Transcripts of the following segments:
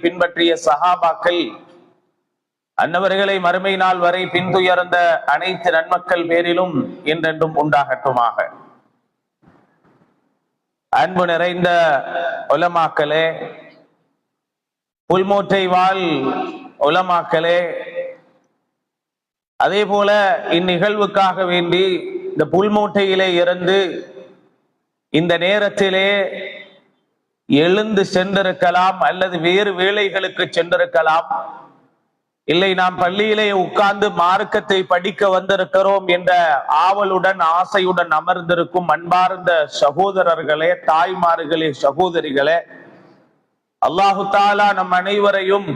பின்பற்றிய சஹாபாக்கள் அன்னவர்களை மறுமை நாள் வரை பின்துயர்ந்த அனைத்து நன்மக்கள் பேரிலும் என்றென்றும் உண்டாகட்டுமாக. அன்பு நிறைந்த உலமாக்களே, புல்மோட்டை வாழ் உலமாக்களே, அதே போல இந்நிகழ்வுக்காக வேண்டி இந்த புல்மோட்டையிலே இருந்து இந்த நேரத்திலே எழுந்து சென்றிருக்கலாம், அல்லது வேறு வேலைகளுக்கு சென்றிருக்கலாம், இல்லை நாம் பள்ளியிலே உட்கார்ந்து மார்க்கத்தை படிக்க வந்திருக்கிறோம் என்ற ஆவலுடன் ஆசையுடன் அமர்ந்திருக்கும் அன்பார்ந்த சகோதரர்களே, தாய்மார்களே, சகோதரிகளே, அல்லாஹு தாலா நம் அனைவரையும்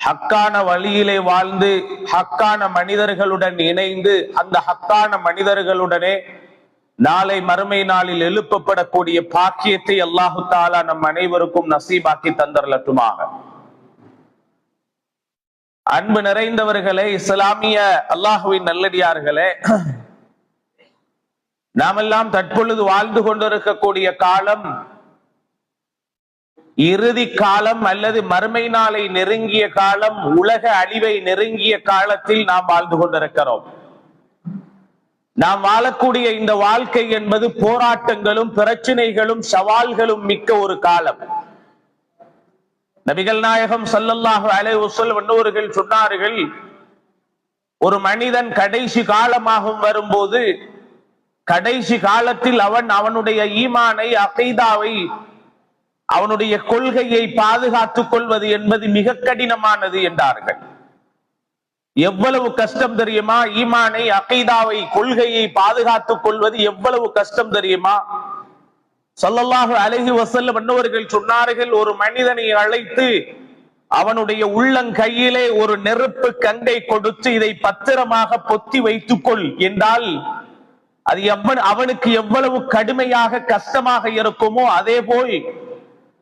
ஹக்கான வழியிலே வாழ்ந்து ஹக்கான மனிதர்களுடன் இணைந்து அந்த ஹக்கான மனிதர்களுடனே நாளை மறுமை நாளில் எழுப்பப்படக்கூடிய பாக்கியத்தை அல்லாஹு தாலா நம் அனைவருக்கும் நசீபாக்கி தந்தரலட்டுமாக. அன்பு நிறைந்தவர்களே, இஸ்லாமிய அல்லாஹுவின் நல்லடியார்களே, நாமெல்லாம் தற்பொழுது வாழ்ந்து கொண்டிருக்கக்கூடிய காலம் இறுதி காலம் அல்லது மறுமை நாளை நெருங்கிய காலம், உலக அழிவை நெருங்கிய காலத்தில் நாம் வாழ்ந்து கொண்டிருக்கிறோம். நாம் வாழக்கூடிய இந்த வாழ்க்கை என்பது போராட்டங்களும் பிரச்சனைகளும் சவால்களும் மிக்க ஒரு காலம். நபிகள் நாயகம் ஸல்லல்லாஹு அலைஹி வஸல்லம் அவர்கள் சொன்னார்கள், ஒரு மனிதன் கடைசி காலமாகும் வரும்போது கடைசி காலத்தில் அவனுடைய ஈமானை, அகீதாவை, அவனுடைய கொள்கையை பாதுகாத்துக் கொள்வது என்பது மிக கடினமானது என்றார்கள். எவ்வளவு கஷ்டம் தெரியுமா? ஈமானை, அகீதாவை, கொள்கையை பாதுகாத்துக் கொள்வது எவ்வளவு கஷ்டம் தெரியுமா? ஸல்லல்லாஹு அலைஹி வஸல்லம் அவர்கள் சொன்னார்கள், ஒரு மனிதனை அழைத்து அவனுடைய உள்ளங்கையிலே ஒரு நெருப்பு கங்கை கொடுத்து இதை பத்திரமாக பொத்தி வைத்துக்கொள் என்றால் அது அவனுக்கு எவ்வளவு கடுமையாக கஷ்டமாக இருக்குமோ, அதே போல்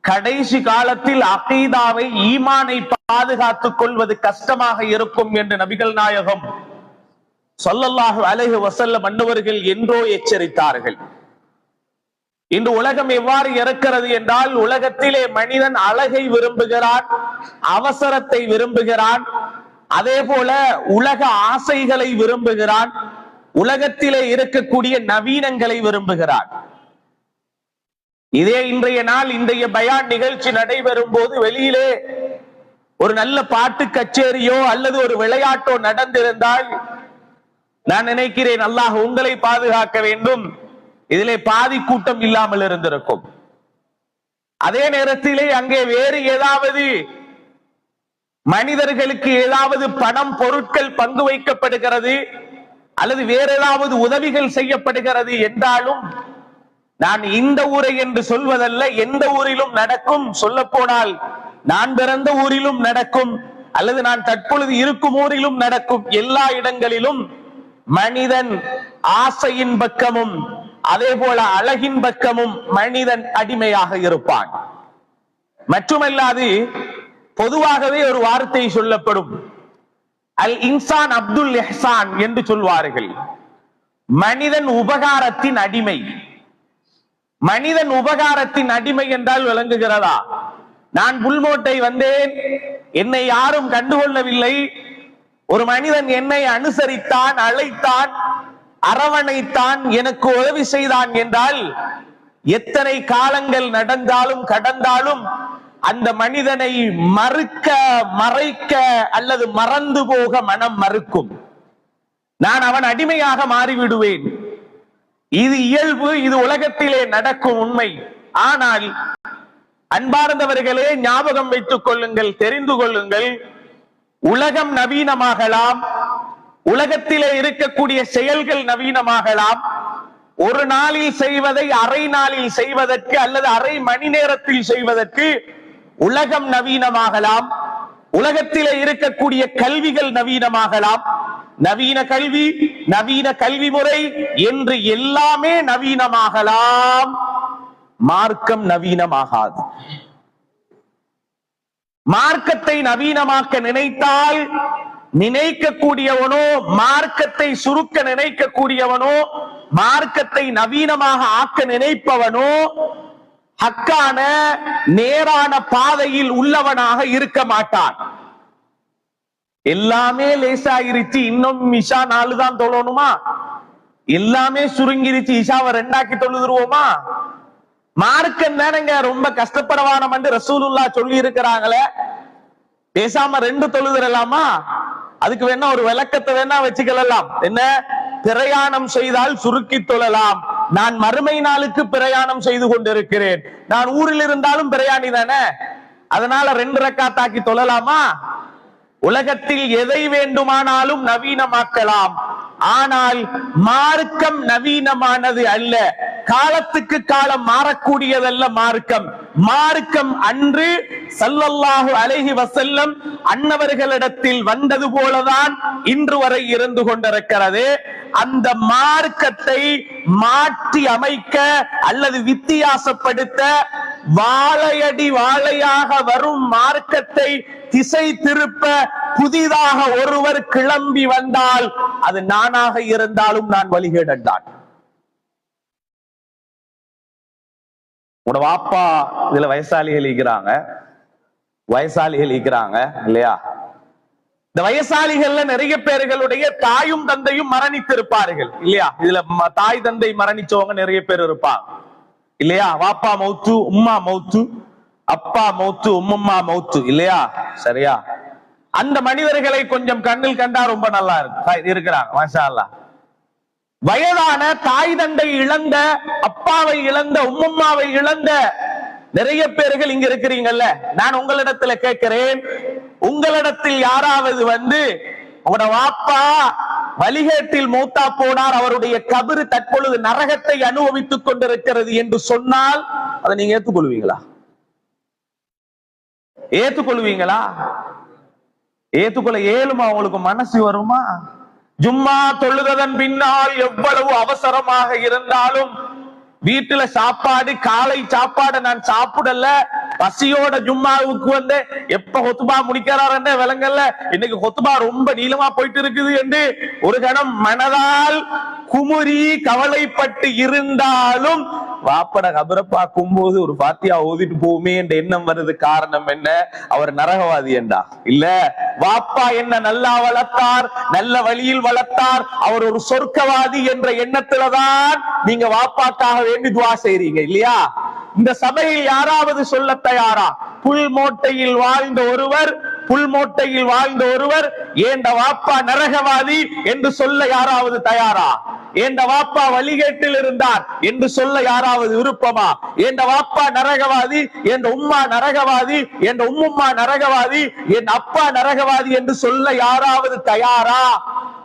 கடைசி காலத்தில் அகீதாவை, ஈமானை பாதுகாத்துக் கொள்வது கஷ்டமாக இருக்கும் என்று நபிகள் நாயகம் ஸல்லல்லாஹு அலைஹி வஸல்லம் அன்னவர்கள் என்றோ எச்சரித்தார்கள். இன்று உலகம் எவ்வாறு இருக்கிறது என்றால், உலகத்திலே மனிதன் அழகை விரும்புகிறான், அவசரத்தை விரும்புகிறான், அதே போல உலக ஆசைகளை விரும்புகிறான், உலகத்திலே இருக்கக்கூடிய நவீனங்களை விரும்புகிறான். இதே இன்றைய நாள் இன்றைய பயான் நிகழ்ச்சி நடைபெறும் போது வெளியிலே ஒரு நல்ல பாட்டு கச்சேரியோ அல்லது ஒரு விளையாட்டோ நடந்திருந்தால் நான் நினைக்கிறேன், அல்லாஹ் உங்களை பாதுகாக்க வேண்டும், இதிலே பாதி கூட்டம் இல்லாமல் இருந்திருக்கும். அதே நேரத்திலே அங்கே வேறு ஏதாவது மனிதர்களுக்கு ஏதாவது பணம், பொருட்கள் பங்கு வைக்கப்படுகிறது அல்லது வேற ஏதாவது உதவிகள் செய்யப்படுகிறது என்றாலும், நான் இந்த ஊரை என்று சொல்வதல்ல, எந்த ஊரிலும் நடக்கும். சொல்ல போனால் நான் பிறந்த ஊரிலும் நடக்கும், அல்லது நான் தற்பொழுது இருக்கும் ஊரிலும் நடக்கும். எல்லா இடங்களிலும் மனிதன் ஆசையின் பக்கமும் அதே போல அழகின் பக்கமும் மனிதன் அடிமையாக இருப்பான். மட்டுமல்லாது பொதுவாகவே ஒரு வார்த்தை சொல்லப்படும், அல் இன்சான் அப்துல் இஹ்சான் என்று சொல்வார்கள். மனிதன் உபகாரத்தின் அடிமை. மனிதன் உபகாரத்தின் அடிமை என்றால் விளங்குகிறதா? நான் புல்மோட்டை வந்தேன், என்னை யாரும் கண்டுகொள்ளவில்லை, ஒரு மனிதன் என்னை அனுசரித்தான், அழைத்தான், அரவணைத்தான், எனக்கு உதவி செய்தான் என்றால் எத்தனை காலங்கள் நடந்தாலும் கடந்தாலும் அந்த மனிதனை மறுக்க, மறைக்க அல்லது மறந்து போக மனம் மறுக்கும். நான் அவன் அடிமையாக மாறிவிடுவேன். இது இயல்பு, இது உலகத்திலே நடக்கும் உண்மை. ஆனால் அன்பார்ந்தவர்களே, ஞாபகம் வைத்துக் கொள்ளுங்கள், தெரிந்து கொள்ளுங்கள், உலகம் நவீனமாகலாம், உலகத்திலே இருக்கக்கூடிய செயல்கள் நவீனமாகலாம். ஒரு நாளில் செய்வதை அரை நாளில் செய்வதற்கு அல்லது அரை மணி நேரத்தில் செய்வதற்கு உலகம் நவீனமாகலாம். உலகத்திலே இருக்கக்கூடிய கல்விகள் நவீனமாகலாம். நவீன கல்வி, நவீன கல்வி முறை என்று எல்லாமே நவீனமாகலாம். மார்க்கம் நவீனமாகாது. மார்க்கத்தை நவீனமாக்க நினைத்தால் நினைக்கக்கூடியவனோ, மார்க்கத்தை சுருக்க நினைக்கக்கூடியவனோ, மார்க்கத்தை நவீனமாக ஆக்க நினைப்பவனோ ஹக்கான நேரான பாதையில் உள்ளவனாக இருக்க மாட்டான். எல்லாமே லேசாயிருச்சு, இன்னும் இஷா 4 தான் தொழணுமா? எல்லாமே சுருங்கிருச்சு, இஷாவை 2 தொழுதுருவோமா? மார்க்கம் தானங்க ரொம்ப கஷ்டப்படவானம் என்று ரசூலுல்லாஹ் சொல்லி இருக்கிறாங்களே, பேசாம 2 தொழுதுறலாமா? அதுக்கு வேணா ஒரு விளக்கத்தை வேணா வச்சுக்கலாம். என்ன? பிரயாணம் செய்தால் சுருக்கி தொழலாம். நான் மறுமை நாளுக்கு பிரயாணம் செய்து கொண்டிருக்கிறேன். நான் ஊரில் இருந்தாலும் பிரயாணி தானே, அதனால 2 ரக்காத்தாக்கி தொழலாமா? உலகத்தில் எதை வேண்டுமானாலும் நவீனமாக்கலாம், ஆனால் மார்க்கம் நவீனமானது அல்ல. காலத்துக்கு காலம் மாறக்கூடியதல்ல மார்க்கம். மார்க்கம் அன்று ஸல்லல்லாஹு அலைஹி வஸல்லம் அன்னவர்களிடத்தில் வந்தது போலதான் இன்று வரை இருந்து கொண்டிருக்கிறது. அந்த மார்க்கத்தை மாற்றி அமைக்க அல்லது வித்தியாசப்படுத்த, வாழையடி வாழையாக வரும் மார்க்கத்தை திசை திருப்ப புதிதாக ஒருவர் கிளம்பி வந்தால் அது நானாக இருந்தாலும் நான் வழிகேடன். உன வாப்பா இதுல வயசாளிகள் இருக்கிறாங்க இல்லையா? இந்த வயசாளிகள்ல நிறைய பேர்களுடைய தாயும் தந்தையும் மரணித்திருப்பார்கள் இல்லையா? இதுல தாய் தந்தை மரணிச்சவங்க நிறைய பேர் இருப்பாங்க இல்லையா? வாப்பா மௌத்து, உம்மா மௌத்து, அப்பா மௌத்து, உம்மம்மா மௌத்து இல்லையா? சரியா? அந்த மனிதர்களை கொஞ்சம் கண்ணில் கண்டா ரொம்ப நல்லா இருக்கிறாங்க, மாஷா அல்லாஹ். வயதான தாய் தந்தை இழந்த, அப்பாவை இழந்த, உம்மம்மாவை இழந்த நிறைய பேர்கள் இங்க இருக்கிறீங்கல்ல. நான் உங்களிடத்துல கேட்கிறேன், உங்களிடத்தில் யாராவது உங்களோட வாப்பா வழிகேட்டில் மூத்தா போனார், அவருடைய கபரு தற்பொழுது நரகத்தை அனுபவித்துக் கொண்டிருக்கிறது என்று சொன்னால் அதை நீங்க ஏற்றுக்கொள்வீங்களா? ஏற்றுக்கொள்ள ஏழுமா? உங்களுக்கு மனசு வருமா? ஜும்மா தொழுதன் பின்னால் எவ்வளவு அவசரமாக இருந்தாலும் வீட்டுல சாப்பாடு, காலை சாப்பாடு நான் சாப்பிடல, பசியோட ஜும்மாவுக்கு எப்ப ஹொத்துபா முடிக்கிறார் விலங்கல்ல. இன்னைக்கு ஹொத்துபா ரொம்ப நீளமா போயிட்டு இருக்குது என்று ஒரு கணம் மனதால் குமுறி கவலைப்பட்டு இருந்தாலும் வாப்பட கபரை பார்க்கும் போது ஒரு பாத்தியா ஓதிட்டு போவுமே என்ற எண்ணம் வருது. காரணம் என்ன? அவர் நரகவாதி என்றா? இல்ல, வாப்பா என்ன நல்லா வளர்த்தார், நல்ல வழியில் வளர்த்தார், அவர் ஒரு சொர்க்கவாதி என்ற எண்ணத்துலதான் நீங்க வாப்பாக்காக வேண்டி துஆ செய்றீங்க இல்லையா? இந்த சபையில் யாராவது சொல்ல தயாரா? புல்மோட்டையில் வாழ்ந்த ஒருவர் ஏண்ட வாப்பா நரகவாதி என்று சொல்ல யாராவது தயாரா? ஏண்ட வாப்பா வழிகேட்டில் இருந்தார் என்று சொல்ல யாராவது விருப்பமா? ஏண்ட வாப்பா நரகவாதி, என் உம்மா நரகவாதி, என் உம்மும்மா நரகவாதி, என் அப்பா நரகவாதி என்று சொல்ல யாராவது தயாரா?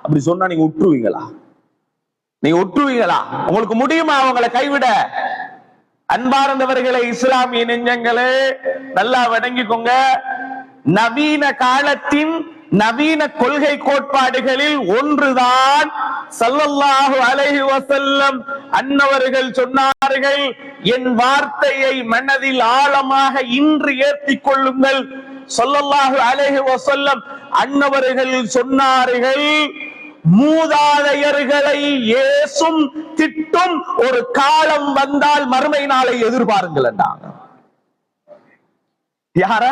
அப்படி சொன்னா நீங்க விட்டுருவீங்களா? உங்களுக்கு முடியுமா அவங்களை கைவிட? அன்பார்ந்தவர்களே, இஸ்லாமிய நெஞ்சங்களே, நல்லா வணங்கிக்கோங்க. நவீன காலத்தின் நவீன கொள்கை கோட்பாடுகளில் ஒன்றுதான் ஸல்லல்லாஹு அலைஹி வஸல்லம் அன்னவர்கள் சொன்னார்கள், என் வார்த்தையை மனதில் ஆழமாக இன்று ஏற்றிக் கொள்ளுங்கள். ஸல்லல்லாஹு அலைஹி வஸல்லம் அன்னவர்கள் சொன்னார்கள், மூதாதையர்களை ஏசும் திட்டும் ஒரு காலம் வந்தால் மறுமை நாளை எதிர்பாருங்கள் என்றாங்க. யார?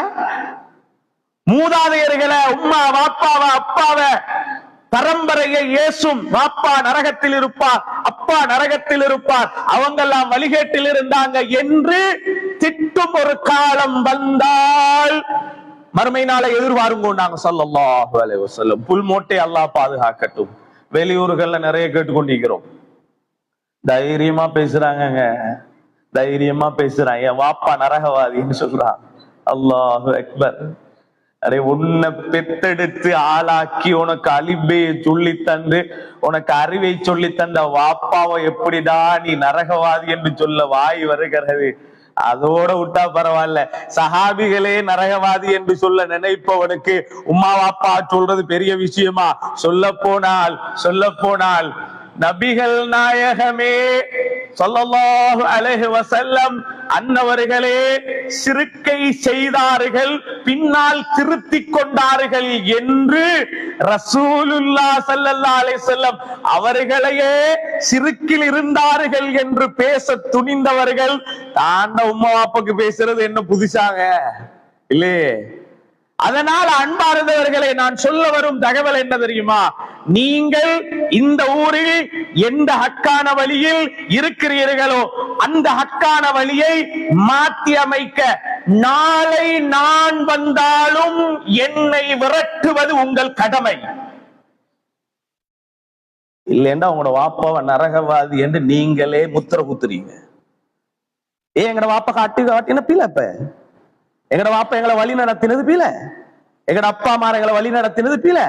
மூதாதையர்களை, உம்மா வாப்பாவ அப்பாவ பரம்பரையை ஏசும், வாப்பா நரகத்தில் இருப்பார், அப்பா நரகத்தில் இருப்பார், அவங்கெல்லாம் வழிகேட்டில் இருந்தாங்க என்று திட்டும் ஒரு காலம் வந்தால் மறுமை நாளை எதிர்பாருங்க ஸல்லல்லாஹு அலைஹி வஸல்லம். புல்மோட்டை அல்லாஹ் பாதுகாக்கட்டும். வெளியூர்கள்ல நிறைய கேட்டுக்கொண்டிருக்கிறோம், தைரியமா பேசுறாங்க, என் வாப்பா நரகவாதின்னு சொல்றான். அல்லாஹு அக்பர். அரே, உன்னை பெத்தெடுத்து ஆளாக்கி உனக்கு அலிபையை சொல்லி தந்து உனக்கு அறிவை சொல்லி தந்த வாப்பாவை எப்படிடா நீ நரகவாதி என்று சொல்ல வாய் வருகிறது? அதோட விட்டா பரவாயில்ல, சஹாபிகளே நரகவாதி என்று சொல்ல நினைப்பவனுக்கு உம்மா வாப்பா சொல்றது பெரிய விஷயமா? சொல்ல போனால் நபிகள் நாயகமே ஸல்லல்லாஹு அலைஹி வஸல்லம் அன்னவர்களே சிறுக்கை செய்தார்கள், பின்னால் திருத்திக் கொண்டார்கள் என்று ரசூலுல்லாஹ் ஸல்லல்லாஹு அலைஹி வஸல்லம் அவர்களையே சிறுக்கில் இருந்தார்கள் என்று பேச துணிந்தவர்கள் தாண்ட உம்மா வாப்புக்கு பேசுறது என்ன புதுசாங்க இல்லையே. அதனால் அன்பார்ந்தவர்களே, நான் சொல்ல வரும் தகவல் என்ன தெரியுமா? நீங்கள் இந்த ஊரில் எந்த ஹக்கான வழியில் இருக்கிறீர்களோ அந்த ஹக்கான வழியை மாற்றி அமைக்க நாளை நான் வந்தாலும் என்னை விரட்டுவது உங்கள் கடமை. இல்லைன்னா உங்களோட வாப்பாவை நரகவாதி என்று நீங்களே முத்திர குத்துறீங்க. எங்கட வாப்பா காட்டின பிள்ளை, எங்கட வாப்பா எங்களை வழி நடத்தினது பில, எங்கட அப்பா அம்மா எங்களை வழி நடத்தினது பில.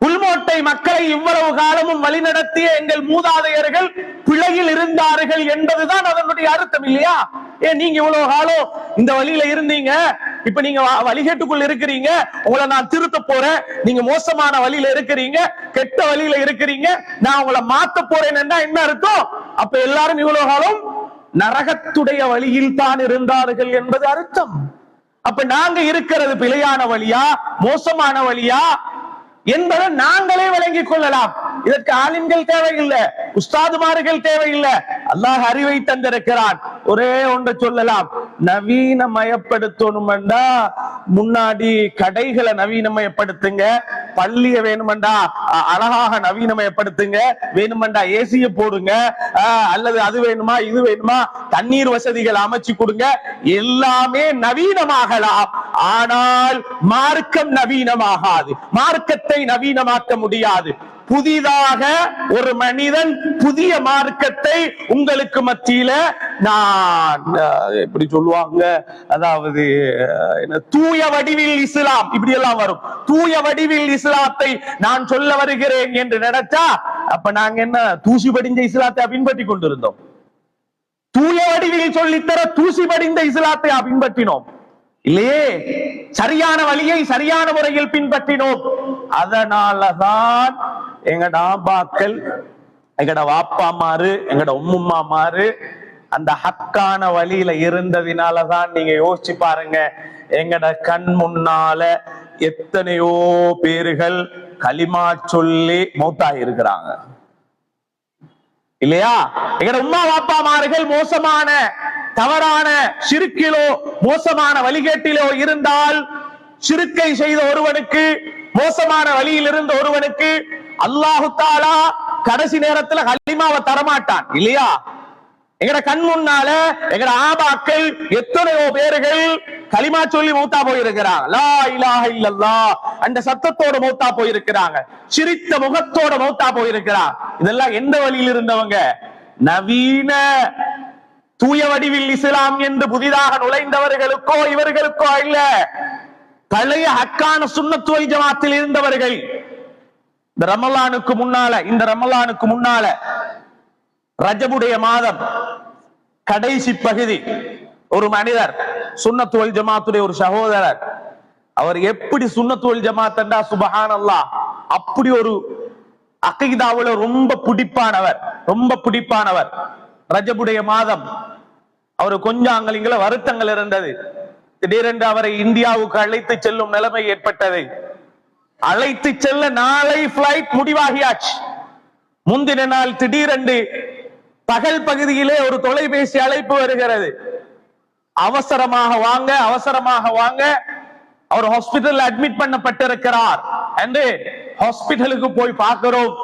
புல்மோட்டை மக்களை இவ்வளவு காலமும் வழி நடத்திய எங்கள் மூதாதையர்கள் பிழையில் இருந்தார்கள் என்பதுதான் அதனுடைய அர்த்தம் இல்லையா? ஏன் நீங்க இவ்வளவு காலம் இந்த வழியில இருந்தீங்க, இப்ப நீங்க வழிகேட்டுக்குள்ள இருக்கிறீங்க, உங்களை நான் திருத்த போறேன், நீங்க மோசமான வழியில இருக்கிறீங்க, கெட்ட வழியில இருக்கிறீங்க, நான் உங்களை மாத்த போறேன் என்ன அர்த்தம்? அப்ப எல்லாரும் இவ்வளவு காலம் நரகத்துடைய வழியில் தான் இருந்தார்கள் என்பது அர்த்தம். அப்ப நாங்க இருக்கிறது பிழையான வழியா மோசமான வழியா என்பதை நாங்களே விளங்கிக் கொள்ளலாம். இதற்கு ஆலிம்கள் தேவையில்லை, உஸ்தாதுமார்கள் தேவையில்லை. அல்லாஹ் அறிவை தந்திருக்கிறான். ஒரே ஒன்றை சொல்லலாம், நவீனமயப்படுத்தணும்டா முன்னாடி கடைகளை நவீனமயப்படுத்துங்க, பள்ளிய வேணுமெண்டா அழகாக நவீனமயப்படுத்துங்க, வேணுமெண்டா ஏசிய போடுங்க, அல்லது அது வேணுமா இது வேணுமா தண்ணீர் வசதிகள் அமைச்சு கொடுங்க, எல்லாமே நவீனமாகலாம். ஆனால் மார்க்கம் நவீனமாகாது, மார்க்கத்தை நவீனமாக்க முடியாது. புதிதாக ஒரு மனிதன் புதிய மார்க்கத்தை உங்களுக்கு மத்தியில நான் எப்படி சொல்லுவாங்க, அதாவது தூய வடிவில் இஸ்லாம் இப்படி எல்லாம் வரும். தூய வடிவில் இஸ்லாத்தை நான் சொல்ல வருகிறேன் என்று நினைச்சா அப்ப நாங்க என்ன தூசி படிந்த இஸ்லாத்தை பின்பற்றி கொண்டிருந்தோம்? தூய வடிவில் சொல்லித்தர தூசி படிந்த இஸ்லாத்தை பின்பற்றினோம் இல்லையே, சரியான வழியை சரியான முறையில் பின்பற்றினோம். அதனாலதான் எங்கட ஆபாக்கள், எங்கட வாப்பா மாறு, எங்கட உம்மும்மா மாறு அந்த ஹக்கான வழியில இருந்ததினாலதான் நீங்க யோசிச்சு பாருங்க, எங்கட கண் முன்னால எத்தனையோ பேர்கள் களிமா சொல்லி மௌத்தாகி இருக்கிறாங்க இல்லையா? எங்கட உம்மா வாப்பா மார்கள் மோசமான தவறான ஷிர்கிலோ மோசமான வழிகேட்டிலோ இருந்தால், ஷிர்கை செய்த ஒருவனுக்கு, மோசமான வழியில் இருந்த ஒருவனுக்கு அல்லாஹு தஆலா கடைசி நேரத்துல கலிமாவை தரமாட்டான் இல்லையா? எங்கட கண் முன்னால எங்கட ஆபாக்கள் எத்தனையோ பேர்கள் கலிமா சொல்லி மௌத்தா போயிருக்கிறாங்க, லா இலாஹ இல்லல்லாஹ் அந்த சத்தத்தோட மௌத்தா போயிருக்கிறாங்க, சிரித்த முகத்தோட மௌத்தா போயிருக்கிறாங்க. இதெல்லாம் எந்த வழியில் இருந்தவங்க? நவீன தூய வடிவில் இஸ்லாம் என்று புதிதாக நுழைந்தவர்களுக்கோ இவர்களுக்கோ இல்ல, பழைய ஹக்கான சுன்னத் வல் ஜமாத்தில் இருந்தவர்கள். இந்த ரமலானுக்கு முன்னால ரஜபுடைய மாதம் கடைசி பகுதி ஒரு மனிதர் சுன்னத் வல் ஜமாத்துடைய ஒரு சகோதரர், அவர் எப்படி சுன்னத் வல் ஜமாத் என்றா சுப்ஹானல்லாஹ் அப்படி ஒரு அகீதாவுல ரொம்ப பிடிப்பானவர். ரஜபுடைய மாதம் அவரு கொஞ்சம் அங்கலிங்கள வருத்தங்கள் இருந்தது. திடீரென்று அவரை இந்தியாவுக்கு அழைத்து செல்லும் நிலைமை ஏற்பட்டது. அழைத்து செல்ல நாளை பிளைட் முடிவாகியாச்சு. முந்தின நாள் திடீரென்று பகல் பகுதியிலே ஒரு தொலைபேசி அழைப்பு வருகிறது, அவசரமாக வாங்க, அவர் ஹாஸ்பிட்டல் அட்மிட் பண்ணப்பட்டிருக்கிறார் என்று ஹாஸ்பிட்டலுக்கு போய் பார்க்கிறோம்.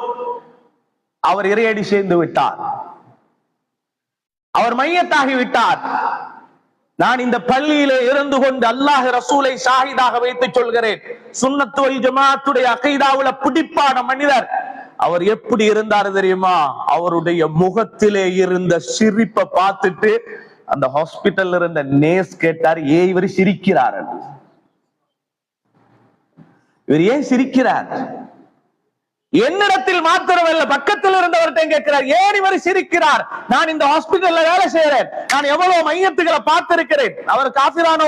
அவர் இறையடி சேர்ந்து விட்டார், அவர் மையத்தாகி விட்டார். நான் இந்த பள்ளியிலே இருந்து கொண்டு அல்லாஹ் ரசூலை ஷாஹிதாக வைத்து சொல்கிறேன், சுன்னத் வல் ஜமாத்துடைய அகீதாவுல பிடிப்பான மனிதர். அவர் எப்படி இருந்தார் தெரியுமா? அவருடைய முகத்திலே இருந்த சிரிப்பை பார்த்துட்டு அந்த ஹாஸ்பிட்டல் இருந்த நேஸ் கேட்டார், ஏன் இவர் சிரிக்கிறார்? இவர் ஏன் சிரிக்கிறார்? என்னிடத்தில் மாத்திரமல்ல, பக்கத்தில் இருந்தவர்கிட்ட கேட்கிறார், ஏன் இவர் சிரிக்கிறார்? நான் இந்த ஹாஸ்பிட்டல்ல வேலை செய்யறேன், நான் எவ்வளவு மையத்துகளை பார்த்திருக்கிறேன். அவர் காபிரான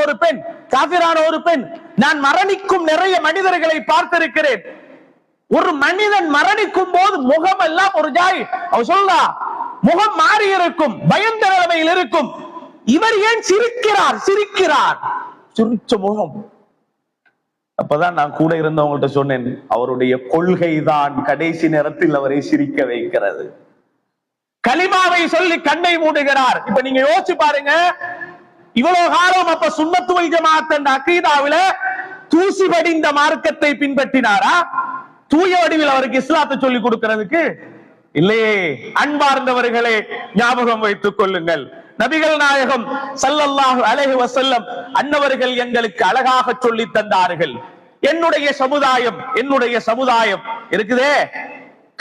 ஒரு பெண், நான் மரணிக்கும் நிறைய மனிதர்களை பார்த்திருக்கிறேன். ஒரு மனிதன் மரணிக்கும் போது முகம் எல்லாம் ஒரு ஜாய். அவர் சொல்றா, முகம் மாறி இருக்கும், பயந்த நிலைமையில் இருக்கும். இவர் ஏன் சிரிக்கிறார்? சிரிச்ச முகம். அப்பதான் நான் கூட இருந்தவங்கள்ட்ட சொன்னேன், அவருடைய கொள்கை தான் கடைசி நேரத்தில் அவரை சிரிக்க வைக்கிறது. கலிமாவை சொல்லி கண்ணை மூடுகிறார். இப்ப நீங்க யோசிச்சு பாருங்க, இவ்வளவு காலம் அப்ப சுன்னத்து வல் ஜமாஅத் என்ற அகீதாவில தூசி படிந்த மார்க்கத்தை பின்பற்றினாரா? தூய வடிவில் அவருக்கு இஸ்லாத்தை சொல்லி கொடுக்கிறதுக்கு இல்லையே. அன்பார்ந்தவர்களே, ஞாபகம் வைத்துக் கொள்ளுங்கள், நபிகள் நாயகம் ஸல்லல்லாஹு அலைஹி வஸல்லம் அன்னவர்கள் எங்களுக்கு அழகாக சொல்லி தந்தார்கள். என்னுடைய சமுதாயம் இருக்குதே,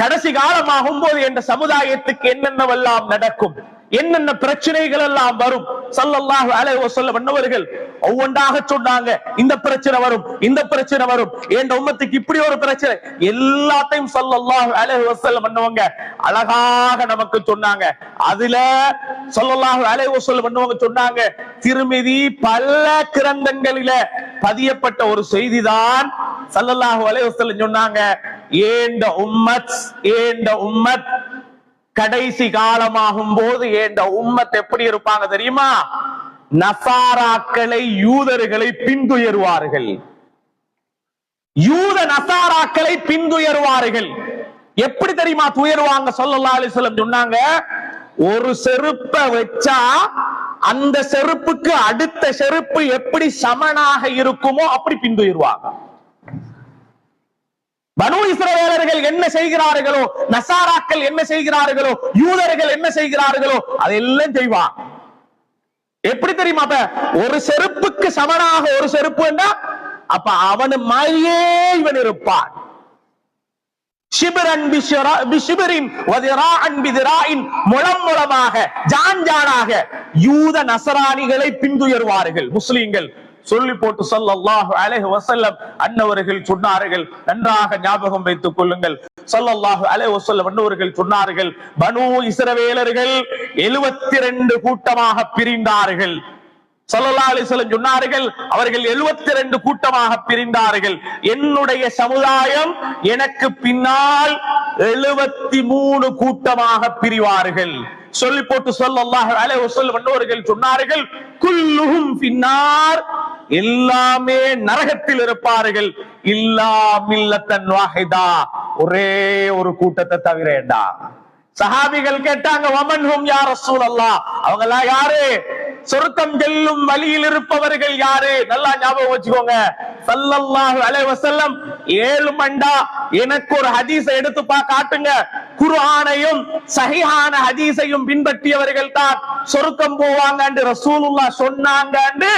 கடைசி காலமாகும் போது என்ற சமுதாயத்துக்கு என்னென்னவெல்லாம் நடக்கும், என்னென்ன பிரச்சனைகள் எல்லாம் வரும். ஸல்லல்லாஹு அலைஹி வஸல்லம் அன்னவர்கள் ஒவ்வொன்றாக சொன்னாங்க. இந்த பிரச்சனை வரும், என் உம்மத்துக்கு இப்படி ஒரு பிரச்சனை, எல்லாத்தையும் ஸல்லல்லாஹு அலைஹி வஸல்லம் அன்னவங்க அழகாக நமக்கு சொன்னாங்க. அதுல ஸல்லல்லாஹு அலைஹி வஸல்லம் அன்னவங்க சொன்னாங்க, திருமிதி பல கிரந்தங்களில பதியப்பட்ட ஒரு செய்திதான். ஸல்லல்லாஹு அலைஹி வஸல்லம் சொன்னாங்க, ஏண்ட உம்மத் கடைசி காலமாகும் போது ஏண்ட உம்மத் எப்படி இருப்பாங்க தெரியுமா? நசாராக்களை, யூதர்களை பின்துயருவார்கள். நசாராக்களை பின்துயருவார்கள். எப்படி தெரியுமா துயருவாங்க? ஸல்லல்லாஹு அலைஹி வஸல்லம் சொன்னாங்க, ஒரு செருப்பை வச்சா அந்த செருப்புக்கு அடுத்த செருப்பு எப்படி சமனாக இருக்குமோ அப்படி பின்துயருவாங்க. பனு இஸ்ரவேலர்கள் என்ன செய்கிறார்களோ, நசாராக்கள் என்ன செய்கிறார்களோ, யூதர்கள் என்ன செய்கிறார்களோ அதெல்லாம் செய்வான். எப்படி தெரியுமா? ஒரு செருப்புக்கு சமனாக ஒரு செருப்பு என்றா அப்ப அவனு மாதிரியே இவன் இருப்பான். முழம் மூலமாக, ஜானாக யூத நசராணிகளை பின்துயர்வார்கள் முஸ்லிம்கள். சொல்லி போட்டு ஸல்லல்லாஹு அலைஹி வஸல்லம் அன்னவர்கள் சொன்னார்கள், நன்றாக ஞாபகம் வைத்துக் கொள்ளுங்கள். ஸல்லல்லாஹு அலைஹி வஸல்லம் அன்னவர்கள் சொன்னார்கள், பனு இஸ்ரவேலர்கள் 72 கூட்டமாக பிரிந்தார்கள். ஸல்லல்லாஹு அலைஹி வஸல்லம் சொன்னார்கள், அவர்கள் 72 கூட்டமாக பிரிந்தார்கள். என்னுடைய சமுதாயம் எனக்கு பின்னால் 73 கூட்டமாக பிரிவார்கள். சொல்லி போட்டு ஸல்லல்லாஹு அலைஹி வஸல்லம் அன்னவர்கள் சொன்னார்கள், குல்லுஹும் ஃபின்னார், எல்லாமே நரகத்தில் இருப்பார்கள், இல்லா மில்லத்தன் வாஹிதா, ஒரே ஒரு கூட்டத்தை தவிரேண்டா. சஹாபிகள் கேட்டாங்க, வமன்ஹும் யா ரசூலல்லாஹ், அவங்க எல்லாம் யாரு? சொர்க்கம் செல்லும் வழியில் இருப்பவர்கள் யாரு? நல்லா ஞாபகம் வச்சுக்கோங்க. ஸல்லல்லாஹு அலைஹி வஸல்லம் 7 மண்டா எனக்கு ஒரு ஹதீஸை எடுத்து காட்டுங்க, குர்ஆனையும் சஹீஹான ஹதீஸையும் பின்பற்றியவர்கள் தான் சொர்க்கம் போவாங்க என்று ரசூலுல்லாஹ் சொன்னாங்க என்று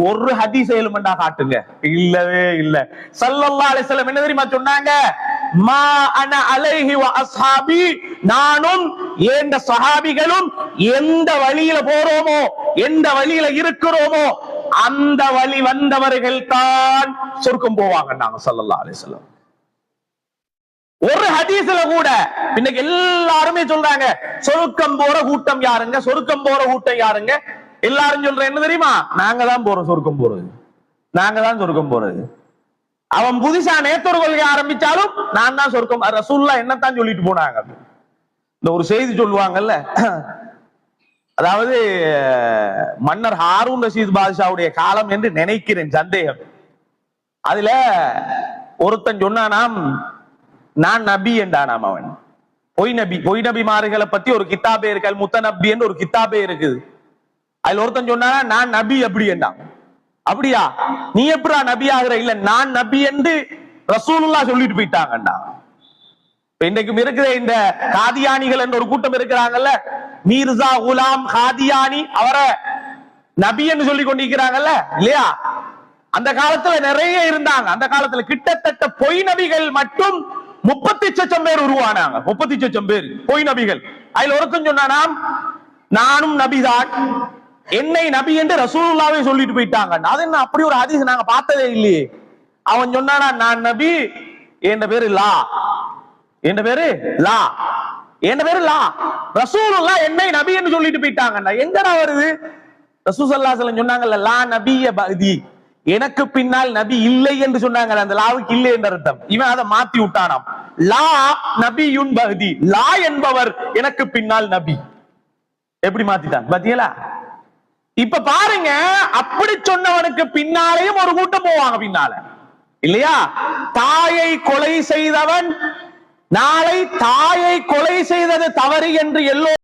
ஒரு ஹதீஸ் 7 மண்டா காட்டுங்க. இல்லவே இல்ல. ஸல்லல்லாஹு அலைஹி வஸல்லம் என்ன தெரியுமா சொன்னாங்க? மா அன அலைஹி வ அஸ்ஹாபி, நானும் எந்த சஹாபிகளும் எந்த வழியில போறோமோ, எந்த வழியில இருக்கிறோமோ அந்த வழி வந்தவர்கள் தான் சொர்க்கம் போவாங்க நாங்க ஸல்லல்லாஹு அலைஹி வஸல்லம். ஒரு ஹதீஸ்ல கூட இன்னைக்கு எல்லாருமே சொல்றாங்க, சொர்க்கம் போற கூட்டம் யாருங்க, சொர்க்கம் போற கூட்டம் யாருங்க? எல்லாரும் சொல்ற என்ன தெரியுமா? நாங்க தான் போறோம் சொர்க்கம் போறது, நாங்க தான் சொர்க்கம் போறது. அவன் புதுசா நேத்தொரு கொள்கை ஆரம்பிச்சாலும் நான் தான் சொர்க்கம், ரசூலுல்லாஹ் என்னத்தான் சொல்லிட்டு போனாங்க. இந்த ஒரு செய்தி சொல்லுவாங்கல்ல, அதாவது மன்னர் ஹாரூன் ரஷீத் பாதுஷாவுடைய காலம் என்று நினைக்கிறேன், சந்தேகம். அதுல ஒருத்தன் சொன்னானாம், நான் நபி என்றானாம். அவன் பொய் நபிமார்களை பத்தி ஒரு கித்தாபே இருக்கு, அல் முத்தநப்பி என்று ஒரு கித்தாபே இருக்குது. அதுல ஒருத்தன் சொன்னானா, நான் நபி அப்படி என்றான். அப்படியா, நீ எப்படா நபி ஆகிற? இல்ல, நான் நபி என்று ரசூலுல்லாஹ் சொல்லிட்டு போயிட்டாங்கண்டா. இன்னைக்கும் இருக்கிற இந்த காதியானிகள் என்ற ஒரு கூட்டம் இருக்கிறாங்கல்ல, மீர்சா குலாம் காதியானி, அவரை நபி என்று சொல்லி கொண்டிருக்கிறாங்கல்ல இல்லையா? அந்த காலத்துல நிறைய இருந்தாங்க. அந்த காலத்துல கிட்டத்தட்ட பொய் நபிகள் மட்டும் 30 லட்சம் பேர் உருவானாங்க. 30 லட்சம் பேர் பொய் நபிகள். அதுல ஒருத்தன் சொன்னானாம், நானும் நபிதான், என்னை நபி என்று ரசூலுல்லாஹ்வே சொல்லிட்டு போயிட்டாங்க. அது என்ன, அப்படி ஒரு ஹதீஸ் நாங்க பார்த்ததே இல்லையே. அவன் சொன்னானா, நான் நபி, என் பேரு லா, என் பேரு லா, என் பேரு லா, ரசூலுல்லாஹ் என்னை நபி என்று சொல்லிட்டு போயிட்டாங்க. எங்கடா வருது? ரசூல் ஸல்லல்லாஹு அலைஹி வஸல்லம் சொன்னாங்கல்ல, லா நபிய பஅதி, எனக்கு பின்னால் நபி இல்லை என்று சொன்னாங்க. அந்த லாவுக்கு இல்லை என்ற அர்த்தம். இவன் அதை மாத்தி விட்டானாம். லா நபியுன் பஹ்தி, லா என்பவர் எனக்கு பின்னால் நபி. எப்படி மாத்திட்டான் பாத்தீங்களா? இப்ப பாருங்க, அப்படி சொன்னவனுக்கு பின்னாலேயும் ஒரு கூட்டம் போவாங்க பின்னால, இல்லையா? தாயை கொலை செய்தவன் நாளை தாயை கொலை செய்தது தவறு என்று எல்லோரும்